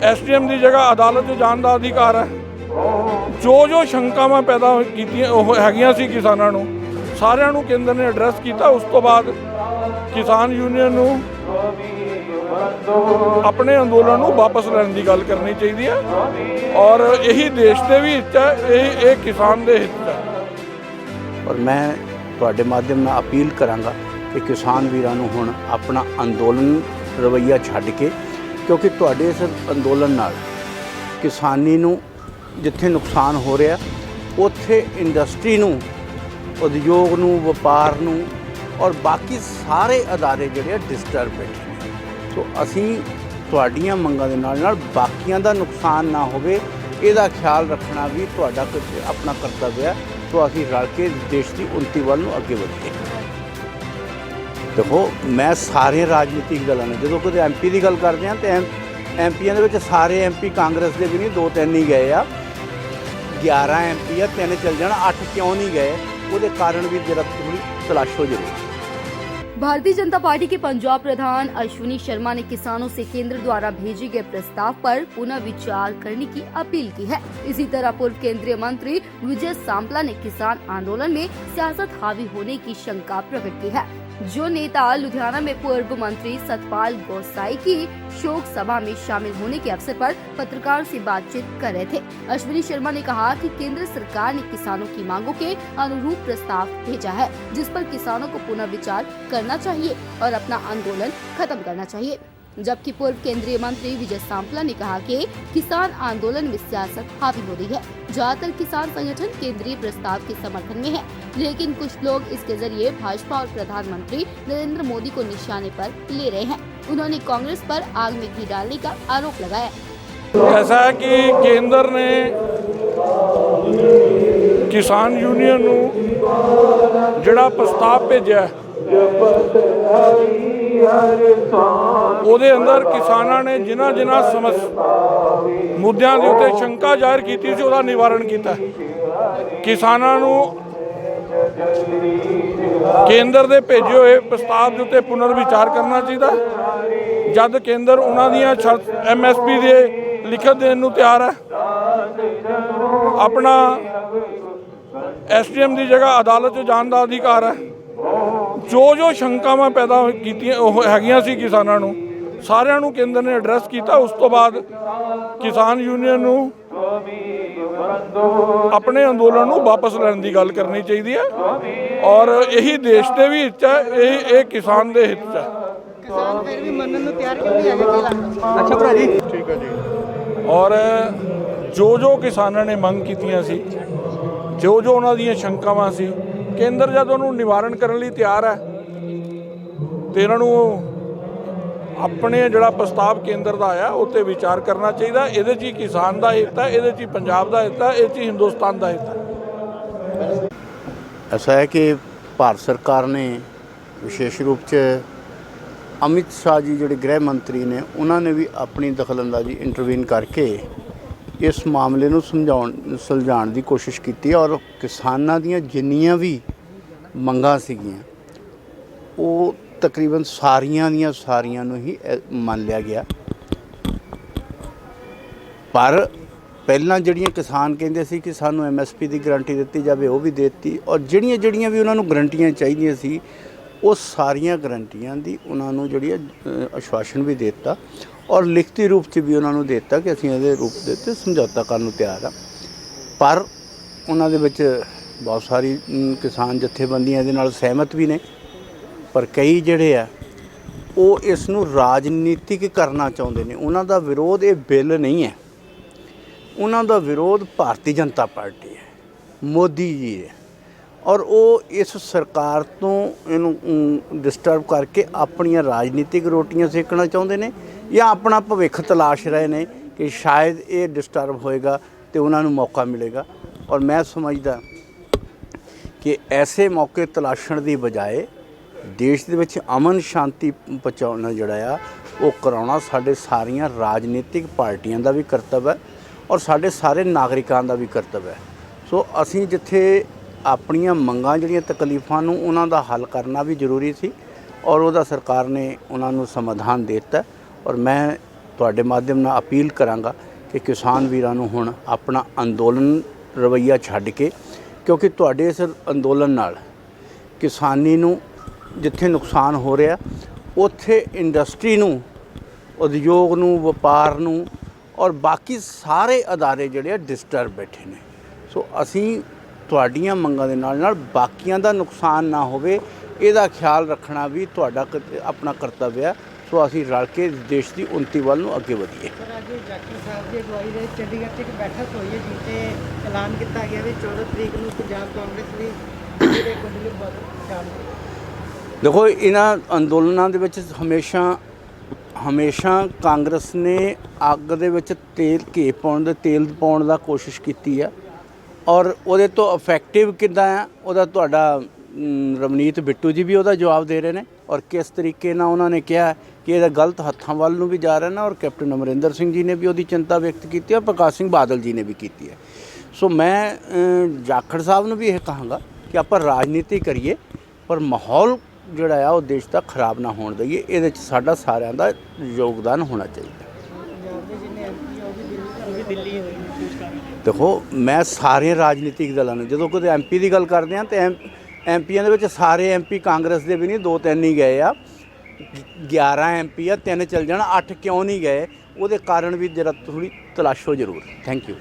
SDM की जगह अदालत जाने का अधिकार है। जो शंकावां पैदा कीतियां सी किसानां नूं सारिਆਂ ਨੂੰ केंद्र ने एड्रैस किया। उस तो बाद किसान यूनियन नूं अपने अंदोलन नूं वापस लैण की गल करनी चाहिए है और यही देश के भी हित है, यही किसान के हित है। और मैं तुहाडे माध्यम नाल अपील करांगा कि किसान वीरां नूं हुण अपना अंदोलन रवैया छड्ड के, क्योंकि तुहाडे इस अंदोलन नाल किसानी नूं जिथे नुकसान हो रहा उत्थे इंडस्ट्री नूं, उद्योग नूं, वपार नूं और बाकी सारे अदारे जिहड़े डिस्टर्ब बैठे ने। तो असीं तुहाडीआं मंगां दे नाल नाल बाकियां दा नुकसान ना होवे, इहदा ख्याल रखना भी तुहाडा अपना कर्तव्य है। तो असीं रल के देश की उन्नति वल नूं अगे वधीए। देखो, मैं सारे राजनीतिक दलों ने जो कदे MP की गल करते हैं तो MPयां दे विच सारे MP कांग्रेस के भी नहीं, 2-3 ही गए आ। 11 MP आ, 3 चल जाना, 8 क्यों नहीं गए, उसके कारण भी जरा थोड़ी तलाशो जरूर। भारतीय जनता पार्टी के पंजाब प्रधान अश्विनी शर्मा ने किसानों से केंद्र द्वारा भेजे गए प्रस्ताव पर पुनः विचार करने की अपील की है। इसी तरह पूर्व केंद्रीय मंत्री विजय सांपला ने किसान आंदोलन में सियासत हावी होने की शंका प्रकट की है। जो नेता लुधियाना में पूर्व मंत्री सतपाल गोसाई की शोक सभा में शामिल होने के अवसर पर पत्रकारों से बातचीत कर रहे थे। अश्विनी शर्मा ने कहा कि केंद्र सरकार ने किसानों की मांगों के अनुरूप प्रस्ताव भेजा है, जिस पर किसानों को पुनः विचार करना चाहिए और अपना आंदोलन खत्म करना चाहिए। जबकि पूर्व केंद्रीय मंत्री विजय सांपला ने कहा कि किसान आंदोलन में सियासत हावी हो रही है। ज्यादातर किसान संगठन केंद्रीय प्रस्ताव के समर्थन में है, लेकिन कुछ लोग इसके जरिए भाजपा और प्रधानमंत्री नरेंद्र मोदी को निशाने पर ले रहे हैं। उन्होंने कांग्रेस पर आग में घी डालने का आरोप लगाया। ऐसा है कि केंद्र ने किसान यूनियन नूं जिहड़ा प्रस्ताव भेजा ਉਹਦੇ अंदर किसानां ने जिन्हां मुद्दਿਆਂ ਦੇ ਉੱਤੇ शंका जाहिर की ਸੀ ਉਹਦਾ निवारण किया। किसानां नूं केंद्र ਦੇ भेजे हुए प्रस्ताव ਦੇ ਉੱਤੇ पुनर्विचार करना चाहिए। जद केंद्र उन्हां दीआं MSP ਦੇ लिखत देण नूं तैयार है, अपना SDM की जगह अदालत जाने का अधिकार है। जो शंकावां पैदा कीतियां सी किसानां नूं सारिਆਂ ਨੂੰ केंद्र ने एड्रैस किया। उस तो बाद किसान यूनियन नूं अपने अंदोलन नूं वापस लैण की गल करनी चाहिए है और यही देश के भी हित है, यही किसान के हित है। किसान फिर भी मनन नूं तैयार क्यों नहीं है, क्या लगदा? अच्छा भरा जी, ठीक है जी। और जो किसानां ने मंग कीतियां सी, जो उन्हां दीआं शंकावां सी, केंद्र जद उन्होंने निवारण करने लिए तैयार है तो इन्हों अपने जिहड़ा प्रस्ताव केंद्र का आया उत्ते विचार करना चाहिए। ये किसान का हित है, ये पंजाब का हित है, ये हिंदुस्तान का हित है। ऐसा है कि भारत सरकार ने विशेष रूप से अमित शाह जी जिहड़े गृह मंत्री ने उन्होंने भी अपनी दखलअंदाजी इंटरवीन करके इस मामले नूं सुलझाउण की कोशिश की और किसानां दीआं जिन्नियां भी मंगां सीगियां वो तकरीबन सारियां नूं ही मान लिया गया। पर पहलां जिहड़ियां किसान कहिंदे सी कि सानूं MSP की गारंटी दित्ती जावे, वो भी देती और जिहड़ियां भी उन्हां नूं गारंटियां चाहीदियां सी वो सारियां गारंटियां दी उन्हां नूं जिहड़ी आश्वासन भी देता और लिखती रूप से भी उन्होंने देता कि असीं इहदे रूप दे उत्ते समझौता करन नूं तैयार आ। पर उन्हां दे विच बहुत सारी किसान जथेबंदियां इहदे नाल सहमत भी ने, पर कई जिहड़े आ वो इस नूं राजनीतिक करना चाहुंदे ने। उन्हां दा विरोध ये बिल नहीं है, उन्हां दा विरोध भारतीय जनता पार्टी है, मोदी जी है और वो इस सरकार तो इनू डिस्टर्ब करके अपनियां राजनीतिक रोटियां सेकना चाहुंदे ने या अपना भविख तलाश रहे हैं कि शायद ये डिस्टर्ब होएगा तो उन्होंने मौका मिलेगा। और मैं समझदा कि ऐसे मौके तलाशण की बजाय देश दे विच अमन शांति पहुँचाना जिहड़ा आ वो कराउणा साडे सारियां राजनीतिक पार्टियां दा भी कर्तव्य है और साडे सारे नागरिकां दा भी कर्तव्य है। सो असीं जिथे अपनियां मंगां जिहड़ियां तकलीफां नूं उन्हां दा हल करना भी जरूरी सी और उहदा सरकार ने उन्हां नूं समाधान दे दित्ता और मैं ਤੁਹਾਡੇ ਮਾਧਿਅਮ ਨਾਲ ਅਪੀਲ ਕਰਾਂਗਾ ਕਿ ਕਿਸਾਨ ਵੀਰਾਂ ਨੂੰ ਹੁਣ ਆਪਣਾ ਅੰਦੋਲਨ ਰਵੱਈਆ ਛੱਡ ਕੇ, ਕਿਉਂਕਿ ਤੁਹਾਡੇ ਇਸ ਅੰਦੋਲਨ ਨਾਲ ਕਿਸਾਨੀ ਨੂੰ ਜਿੱਥੇ ਨੁਕਸਾਨ ਹੋ ਰਿਹਾ ਉੱਥੇ ਇੰਡਸਟਰੀ ਨੂੰ, ਉਦਯੋਗ ਨੂੰ, ਵਪਾਰ ਨੂੰ ਔਰ ਬਾਕੀ ਸਾਰੇ ਅਦਾਰੇ ਜਿਹੜੇ ਆ ਡਿਸਟਰਬ ਬੈਠੇ ਨੇ। ਸੋ ਅਸੀਂ ਤੁਹਾਡੀਆਂ ਮੰਗਾਂ ਦੇ ਨਾਲ ਨਾਲ ਬਾਕੀਆਂ ਦਾ ਨੁਕਸਾਨ ਨਾ ਹੋਵੇ, ਇਹਦਾ ਖਿਆਲ ਰੱਖਣਾ ਵੀ ਤੁਹਾਡਾ ਆਪਣਾ ਕਰਤੱਵ ਹੈ। ਸੋ ਅਸੀਂ ਰਲ ਕੇ ਦੇਸ਼ ਦੀ ਉન્નਤੀ ਵੱਲ ਨੂੰ ਅੱਗੇ ਵਧੀਏ। ਸਰ ਅੱਜ ਜਾਖੜ ਸਾਹਿਬ ਦੀ ਅਗਵਾਈ ਦੇ ਚੰਡੀਗੜ੍ਹ 'ਚ ਇੱਕ ਬੈਠਕ ਹੋਈ ਹੈ ਜਿੱਥੇ ਐਲਾਨ ਕੀਤਾ ਗਿਆ ਵੀ 14 ਤਰੀਕ ਨੂੰ ਪੰਜਾਬ ਕਾਂਗਰਸ ਲਈ ਜਿਹੜੇ ਕੁੰਡਲੀ ਸ਼ਾਮਲ। ਦੇਖੋ, ਇਹਨਾਂ ਅੰਦੋਲਨਾਂ ਦੇ ਵਿੱਚ ਹਮੇਸ਼ਾ ਕਾਂਗਰਸ ਨੇ ਅੱਗ ਦੇ ਵਿੱਚ ਤੇਲ ਪਾਉਣ ਦਾ ਕੋਸ਼ਿਸ਼ ਕੀਤੀ ਆ, ਔਰ ਉਹਦੇ ਤੋਂ ਇਫੈਕਟਿਵ ਕਿੱਦਾਂ ਆ ਉਹਦਾ ਤੁਹਾਡਾ ਰਵਨੀਤ ਬਿੱਟੂ ਜੀ ਵੀ ਉਹਦਾ ਜਵਾਬ ਦੇ ਰਹੇ ਨੇ, ਔਰ ਕਿਸ ਤਰੀਕੇ ਨਾਲ ਉਹਨਾਂ ਨੇ ਕਿਹਾ ਕਿ ਇਹਦਾ ਗਲਤ ਹੱਥਾਂ ਵੱਲ ਨੂੰ ਵੀ ਜਾ ਰਿਹਾ ਨਾ, ਔਰ ਕੈਪਟਨ ਅਮਰਿੰਦਰ ਸਿੰਘ ਜੀ ਨੇ ਵੀ ਉਹਦੀ ਚਿੰਤਾ ਵਿਅਕਤ ਕੀਤੀ ਹੈ, ਪ੍ਰਕਾਸ਼ ਸਿੰਘ ਬਾਦਲ ਜੀ ਨੇ ਵੀ ਕੀਤੀ ਹੈ। ਸੋ ਮੈਂ ਜਾਖੜ ਸਾਹਿਬ ਨੂੰ ਵੀ ਇਹ ਕਹਾਂਗਾ ਕਿ ਆਪਾਂ ਰਾਜਨੀਤੀ ਕਰੀਏ ਪਰ ਮਾਹੌਲ ਜਿਹੜਾ ਆ ਉਹ ਦੇਸ਼ ਦਾ ਖਰਾਬ ਨਾ ਹੋਣ ਦਈਏ, ਇਹਦੇ 'ਚ ਸਾਡਾ ਸਾਰਿਆਂ ਦਾ ਯੋਗਦਾਨ ਹੋਣਾ ਚਾਹੀਦਾ। ਪੰਜਾਬ ਦੇ ਜਿੰਨੇ ਐਮਪੀ ਉਹ ਵੀ ਦਿੱਲੀ ਹੋਈ ਮਹਿਸੂਸ ਕਰ ਰਹੇ ਨੇ। ਦੇਖੋ, ਮੈਂ ਸਾਰੇ ਰਾਜਨੀਤਿਕ ਦਲਾਂ ਨੂੰ, ਜਦੋਂ ਕੋਈ ਐਮਪੀ ਦੀ ਗੱਲ ਕਰਦੇ ਹਾਂ ਤਾਂ ਐਮਪੀਆਂ ਦੇ ਵਿੱਚ ਸਾਰੇ ਐਮਪੀ ਕਾਂਗਰਸ ਦੇ ਵੀ ਨਹੀਂ, 2-3 ਹੀ ਗਏ ਆ। 11 ਐਮਪੀ ਆ, 3 ਚੱਲ ਜਾਣ, 8 ਕਿਉਂ ਨਹੀਂ ਗਏ? ਉਹਦੇ ਕਾਰਨ ਵੀ ਜਰਾ ਥੋੜ੍ਹੀ ਤਲਾਸ਼ੋ ਜ਼ਰੂਰ। Thank you.